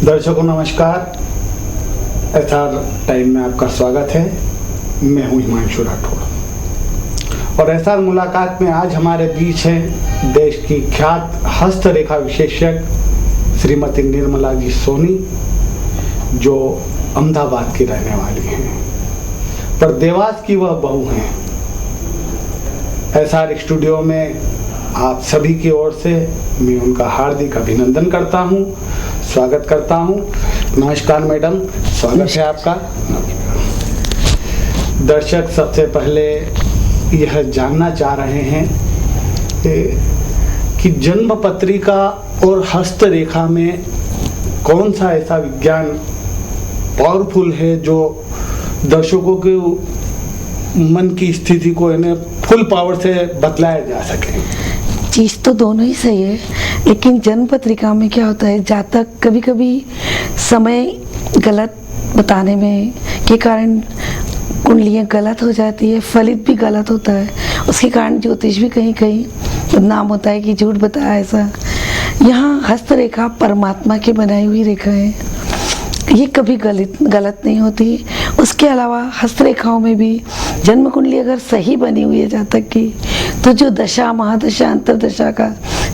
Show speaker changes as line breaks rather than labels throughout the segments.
दर्शकों नमस्कार, SR time में आपका स्वागत है। मैं हूं हिमांशु राठौड़ और एसआर मुलाकात में आज हमारे बीच हैं देश की ख्यात हस्तरेखा विशेषज्ञ श्रीमती निर्मला जी सोनी, जो अहमदाबाद की रहने वाली हैं पर देवास की वह बहू हैं। एसआर स्टूडियो में आप सभी की ओर से मैं उनका हार्दिक अभिनंदन करता हूं, स्वागत करता हूं। नमस्कार मैडम, स्वागत है आपका। दर्शक सबसे पहले यह जानना चाह रहे हैं कि जन्म पत्रिका और हस्तरेखा में कौन सा ऐसा विज्ञान पावरफुल है जो दर्शकों के मन की स्थिति को इन्हें फुल पावर से बदलाया जा सके।
चीज़ तो दोनों ही सही है, लेकिन जन्म पत्रिका में क्या होता है, जातक कभी कभी समय गलत बताने में के कारण कुंडलियाँ गलत हो जाती है, फलित भी गलत होता है। उसके कारण ज्योतिष भी कहीं कहीं बदनाम होता है कि झूठ बताया ऐसा। यहाँ हस्तरेखा परमात्मा की बनाई हुई रेखा है, ये कभी गलत नहीं होती। उसके अलावा हस्तरेखाओं में भी जन्म कुंडली अगर सही बनी हुई है जातक की, तो जो दशा महादशा अंतरदशा का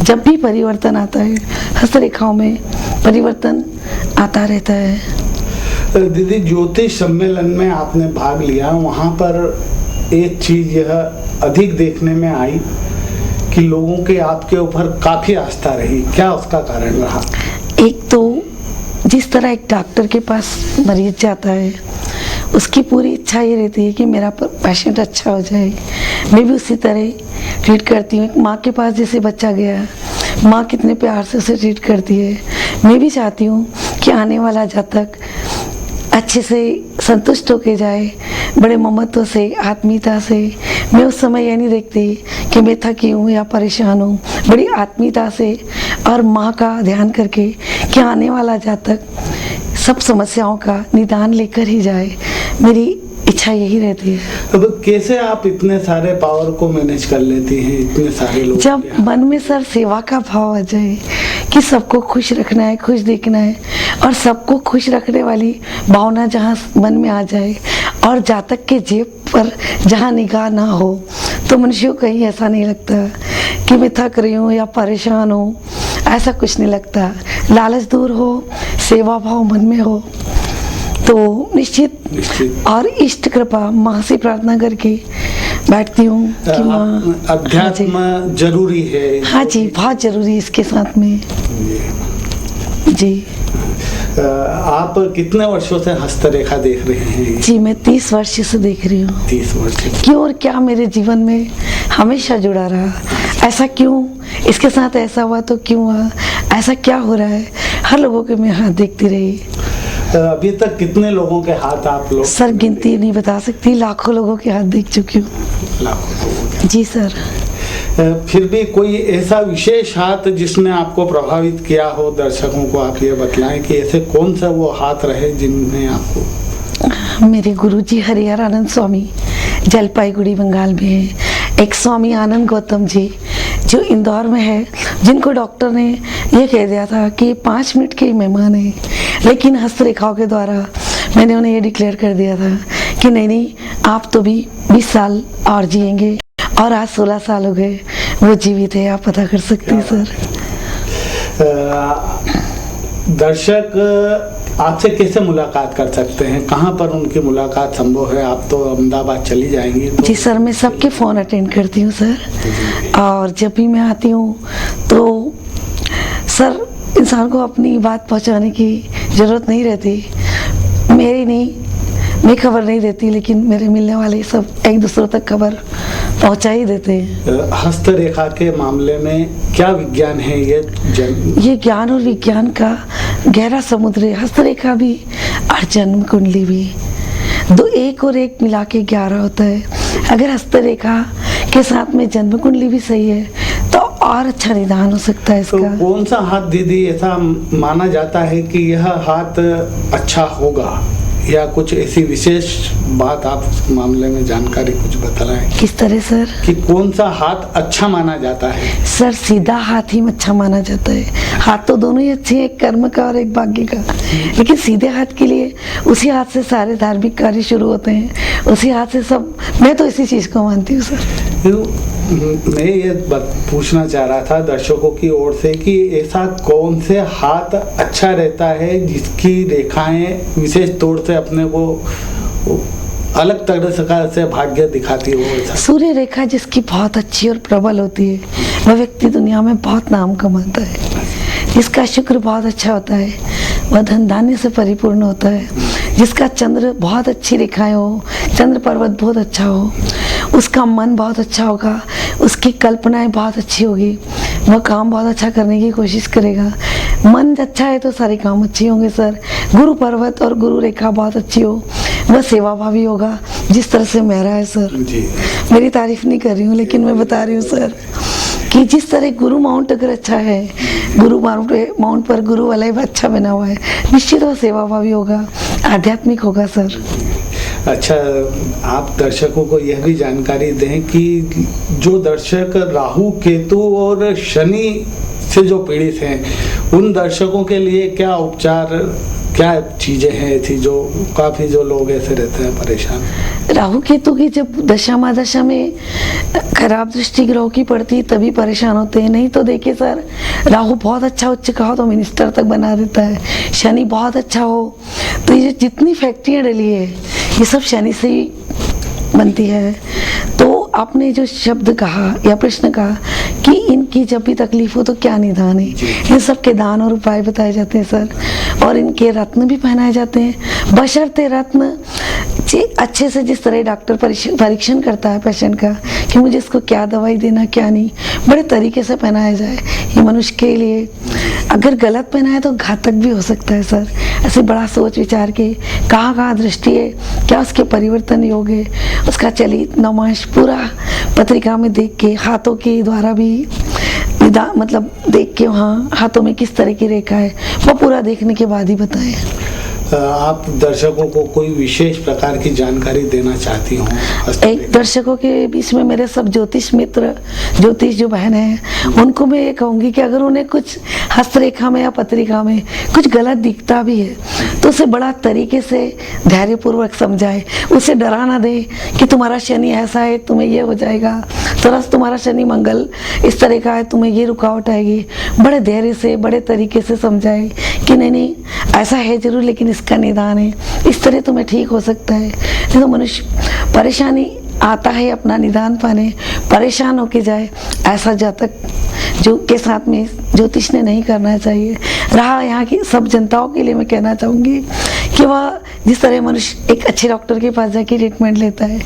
जब भी परिवर्तन आता है, हस्तरेखाओं में परिवर्तन आता रहता है।
दीदी, ज्योतिष सम्मेलन में आपने भाग लिया, वहाँ पर एक चीज़ यह अधिक देखने में आई कि लोगों के आपके ऊपर काफ़ी आस्था रही। क्या उसका कारण रहा?
एक तो जिस तरह एक डॉक्टर के पास मरीज जाता है, उसकी पूरी इच्छा ये रहती है कि मेरा पेशेंट अच्छा हो जाए। मैं भी उसी तरह ट्रीट करती हूँ। एक माँ के पास जैसे बच्चा गया, माँ कितने प्यार से उसे ट्रीट करती है, मैं भी चाहती हूँ कि आने वाला जातक अच्छे से संतुष्ट होके जाए, बड़े ममत्व से, आत्मीयता से। मैं उस समय ये नहीं देखती कि मैं थकी हूँ या परेशान हूँ, बड़ी आत्मीयता से और माँ का ध्यान करके कि आने वाला जातक सब समस्याओं का निदान लेकर ही जाए, मेरी इच्छा यही रहती है।
अब कैसे आप इतने सारे पावर को मैनेज कर लेती हैं, इतने सारे लोग?
जब मन में सर सेवा का भाव आ जाए कि सबको खुश रखना है, खुश देखना है, और सबको खुश रखने वाली भावना जहाँ मन में आ जाए और जातक के जेब पर जहाँ निगाह ना हो, तो मनुष्य को कहीं ऐसा नहीं लगता कि मैं थक रही हूँ या परेशान हूँ, ऐसा कुछ नहीं लगता। लालच दूर हो, सेवा भाव मन में हो, तो निश्चित और इष्ट कृपा माँ से प्रार्थना करके बैठती हूँ कि माँ,
अध्यात्म जरूरी है।
हाँ जी, बहुत जरूरी है इसके साथ में जी।
आप कितने वर्षों से हस्तरेखा देख रहे हैं?
जी, मैं 30 वर्ष से देख रही हूँ।
30 वर्ष।
क्यों और क्या मेरे जीवन में हमेशा जुड़ा रहा, ऐसा क्यों, इसके साथ ऐसा हुआ तो क्यों हुआ, ऐसा क्या हो रहा है, हर लोगों के मैं हाथ देखती रही।
अभी तक कितने लोगों के हाथ आप लोग?
सर गिनती नहीं बता सकती, लाखों लोगों के हाथ देख चुकी हूँ।
लाखों लोगों के।
जी सर।
फिर भी कोई ऐसा विशेष हाथ जिसने आपको प्रभावित किया हो, दर्शकों को आप ये बतलाएं कि ऐसे कौन सा वो हाथ रहे जिनने आपको?
मेरे गुरुजी हरिहर आनंद स्वामी जलपाईगुड़ी बंगाल में है, एक स्वामी आनंद गौतम जी जो इंदौर में है, जिनको डॉक्टर ने ये कह दिया था कि 5 मिनट के ही मेहमान है, लेकिन हस्तरेखाओं के द्वारा मैंने उन्हें ये डिक्लेयर कर दिया था कि नहीं, आप तो भी 20 साल और जिएंगे, और आज 16 साल हो गए, वो जीवित है, आप पता कर सकते हैं सर।
दर्शक आपसे कैसे मुलाकात कर सकते हैं, कहाँ पर उनकी मुलाकात संभव है? आप तो अहमदाबाद चली जाएंगी तो?
जी सर, मैं सबके फ़ोन अटेंड करती हूँ सर, और जब भी मैं आती हूँ तो सर इंसान को अपनी बात पहुँचाने की ज़रूरत नहीं रहती। मेरी नहीं, मैं खबर नहीं देती, लेकिन मेरे मिलने वाले सब एक दूसरे तक खबर पहुँचा ही देते हैं।
हस्तरेखा के मामले में क्या विज्ञान है ये
ज्ञान और विज्ञान का गहरा समुद्र है। हस्तरेखा भी और जन्म कुंडली भी, दो एक और एक मिला के 11 होता है। अगर हस्तरेखा के साथ में जन्म कुंडली भी सही है तो और अच्छा निदान हो सकता है इसका।
तो कौन सा हाथ दीदी ऐसा माना जाता है कि यह हाथ अच्छा होगा? या कुछ ऐसी विशेष बात आप इस मामले में जानकारी कुछ बता रहे हैं
किस तरह सर?
कि कौन सा हाथ अच्छा माना जाता है?
सर सीधा हाथ ही अच्छा माना जाता है। हाथ तो दोनों ही अच्छे हैं, एक कर्म का और एक भाग्य का, लेकिन सीधे हाथ के लिए उसी हाथ से सारे धार्मिक कार्य शुरू होते हैं, उसी हाथ से सब। मैं तो इसी चीज को मानती हूँ सर।
मैं ये पूछना चाह रहा था दर्शकों की ओर से कि ऐसा कौन से हाथ अच्छा रहता है जिसकी रेखाएं विशेष तौर से अपने को अलग तरह से भाग्य दिखाती हो?
सूर्य रेखा जिसकी बहुत अच्छी और प्रबल होती है, वह व्यक्ति दुनिया में बहुत नाम कमाता है। जिसका शुक्र बहुत अच्छा होता है, वह धन धान्य से परिपूर्ण होता है। जिसका चंद्र बहुत अच्छी रेखाएं हो, चंद्र पर्वत बहुत अच्छा हो, उसका मन बहुत अच्छा होगा, उसकी कल्पनाएं बहुत अच्छी होगी, वह काम बहुत अच्छा करने की कोशिश करेगा। मन अच्छा है तो सारे काम अच्छे होंगे सर। गुरु पर्वत और गुरु रेखा बहुत अच्छी हो, वह सेवाभावी होगा, जिस तरह से मेरा है सर
जी।
मेरी तारीफ नहीं कर रही हूँ, लेकिन मैं बता रही हूँ सर कि जिस तरह गुरु माउंट अगर अच्छा है, गुरु माउंट पर गुरु वाला अच्छा बना हुआ है, निश्चित वह सेवाभावी होगा, आध्यात्मिक होगा सर।
अच्छा, आप दर्शकों को यह भी जानकारी दें कि जो दर्शक राहु केतु और शनि से जो पीड़ित हैं, उन दर्शकों के लिए क्या उपचार, क्या चीजें हैं ऐसी जो काफी जो लोग ऐसे रहते हैं परेशान?
राहु केतु की जब दशा महादशा में खराब दृष्टि ग्रह की पड़ती तभी परेशान होते हैं। नहीं तो देखिए सर, राहु बहुत अच्छा उच्च का हो तो मिनिस्टर तक बना देता है, शनि बहुत अच्छा हो तो ये जितनी फैक्ट्रियाँ डली है ये सब शनि से ही बनती है। तो आपने जो शब्द कहा या प्रश्न कहा कि इनकी जब भी तकलीफ हो तो क्या निदान है, इन सब के दान और उपाय बताए जाते हैं सर, और इनके रत्न भी पहनाए जाते हैं। बशर्ते रत्न अच्छे से, जिस तरह डॉक्टर परीक्षण करता है पेशेंट का कि मुझे इसको क्या दवाई देना क्या नहीं, बड़े तरीके से पहनाया जाए। ये मनुष्य के लिए अगर गलत पहनाए तो घातक भी हो सकता है सर। ऐसे बड़ा सोच विचार के कहाँ कहाँ दृष्टि है, क्या उसके परिवर्तन योग है, उसका चलित नमाश पूरा पत्रिका में देख के, हाथों के द्वारा भी मतलब देख के वहाँ हाथों में किस तरह की रेखा है वो पूरा देखने के बाद ही बताएं।
आप दर्शकों को कोई विशेष प्रकार की जानकारी देना चाहती हूँ?
एक दर्शकों के बीच में मेरे सब ज्योतिष मित्र, ज्योतिष जो बहन हैं, उनको मैं ये कहूँगी कि अगर उन्हें कुछ हस्तरेखा में या पत्रिका में कुछ गलत दिखता भी है तो उसे बड़ा तरीके से धैर्यपूर्वक समझाए, उसे डरा ना दे कि तुम्हारा शनि ऐसा है तुम्हें ये हो जाएगा, तरस तुम्हारा शनि मंगल इस तरह का है तुम्हें ये रुकावट आएगी। बड़े धैर्य से बड़े तरीके से समझाए कि नहीं ऐसा है जरूर, लेकिन इसका निदान है, इस तरह तुम्हें ठीक हो सकता है। नहीं तो मनुष्य परेशानी आता है अपना निदान पाने, परेशान होके जाए, ऐसा जातक जो के साथ में ज्योतिष ने नहीं करना चाहिए। रहा यहाँ की सब जनताओं के लिए मैं कहना चाहूँगी कि वह जिस तरह मनुष्य एक अच्छे डॉक्टर के पास जाके ट्रीटमेंट लेता है,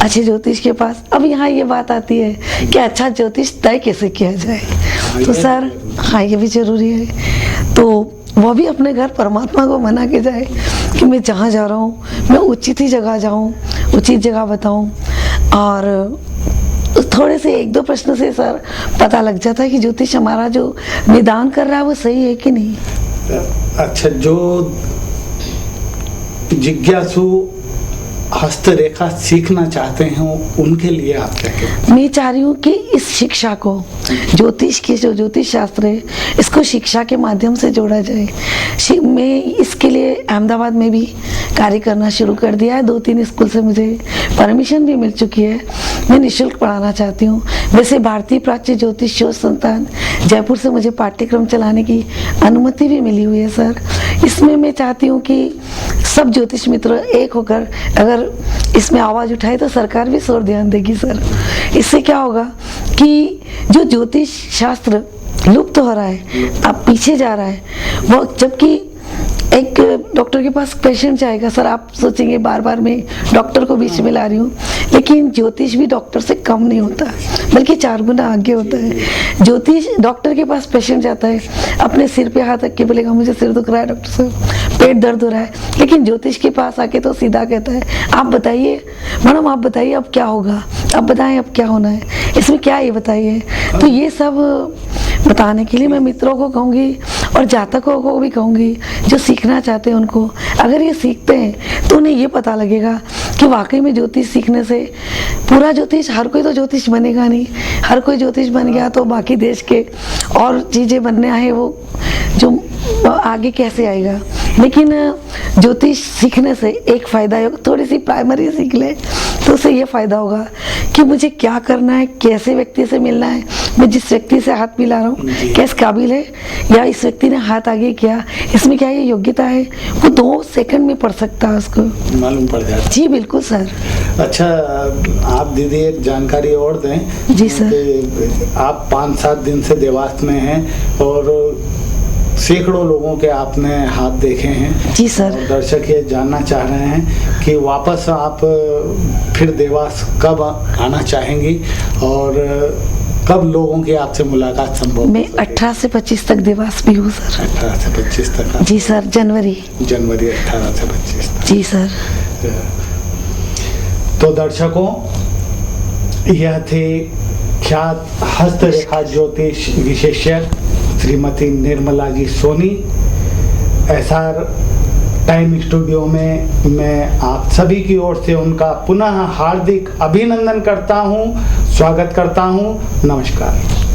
अच्छे ज्योतिष के पास, अब यहाँ ये बात आती है कि अच्छा ज्योतिष तय कैसे किया जाए। तो सर हाँ, ये भी जरूरी है। तो वो भी अपने घर परमात्मा को मना के जाए कि मैं जहाँ जा रहा हूँ मैं उचित ही जगह जाऊँ, उचित जगह बताऊँ। और थोड़े से एक दो प्रश्न से सर पता लग जाता है कि ज्योतिष हमारा जो निदान कर रहा है वो सही है कि नहीं।
अच्छा, जो जिज्ञासु हस्तरेखा सीखना चाहते हैं उनके लिए आप क्या कहते हैं?
मैं चाह रही हूँ कि इस शिक्षा को, ज्योतिष की जो ज्योतिष शास्त्र है, इसको शिक्षा के माध्यम से जोड़ा जाए। मैं इसके लिए अहमदाबाद में भी कार्य करना शुरू कर दिया है। 2-3 स्कूल से मुझे परमिशन भी मिल चुकी है। मैं निःशुल्क पढ़ाना चाहती हूँ। वैसे भारतीय प्राच्य ज्योतिष शोध संस्थान जयपुर से मुझे पाठ्यक्रम चलाने की अनुमति भी मिली हुई है सर। इसमें मैं चाहती हूँ कि सब ज्योतिष मित्र एक होकर अगर इसमें आवाज़ उठाए तो सरकार भी जोर ध्यान देगी सर। इससे क्या होगा कि जो ज्योतिष शास्त्र लुप्त हो रहा है, अब पीछे जा रहा है, वो जबकि एक डॉक्टर के पास पेशेंट जाएगा सर, आप सोचेंगे बार बार मैं डॉक्टर को बीच में ला रही हूँ, लेकिन ज्योतिष भी डॉक्टर से कम नहीं होता, बल्कि 4 गुना आगे होता है। ज्योतिष डॉक्टर के पास पेशेंट जाता है, अपने सिर पे हाथ रख के बोलेगा मुझे सिर दुख रहा है डॉक्टर साहब, पेट दर्द हो रहा है, लेकिन ज्योतिष के पास आके तो सीधा कहता है आप बताइए मैडम, आप बताइए अब क्या होगा, अब बताएं अब क्या होना है, इसमें क्या ये बताइए। तो ये सब बताने के लिए मैं मित्रों को कहूँगी और जातकों को भी कहूँगी जो सीखना चाहते हैं उनको, अगर ये सीखते हैं तो उन्हें ये पता लगेगा कि वाकई में ज्योतिष सीखने से पूरा ज्योतिष, हर कोई तो ज्योतिष बनेगा नहीं, हर कोई ज्योतिष बन गया तो बाकी देश के और चीज़ें बनने आए वो जो आगे कैसे आएगा। लेकिन ज्योतिष सीखने से एक फ़ायदा है, थोड़ी सी प्राइमरी सीख ले तो उससे ये फ़ायदा होगा कि मुझे क्या करना है, कैसे व्यक्ति से मिलना है, मैं जिस व्यक्ति से हाथ मिला रहा हूँ कैसे काबिल है, या इस व्यक्ति ने हाथ आगे किया, इसमें क्या ये योग्यता है, वो 2 सेकंड में पढ़ सकता है, उसको
मालूम पड़ जाता है।
जी बिल्कुल सर।
अच्छा, आप दीदी एक जानकारी और दें।
जी सर।
आप 5-7 दिन से देवास में हैं और सैकड़ों लोगों के आपने हाथ देखे हैं।
जी सर।
और दर्शक ये जानना चाह रहे हैं कि वापस आप फिर देवास कब आना चाहेंगी और कब लोगों की आपसे मुलाकात संभव?
मैं 18 से 25 तक देवास भी हूँ सर।
18 से 25 तक?
जी सर, जनवरी
18 से 25 तक।
जी सर।
तो दर्शकों, यह थे ख्यात हस्तरेखा ज्योतिष विशेषज्ञ Shrimati Nirmala ji Soni. SR time studio में मैं आप सभी की ओर से उनका पुनः हार्दिक अभिनंदन करता हूं, स्वागत करता हूं। नमस्कार।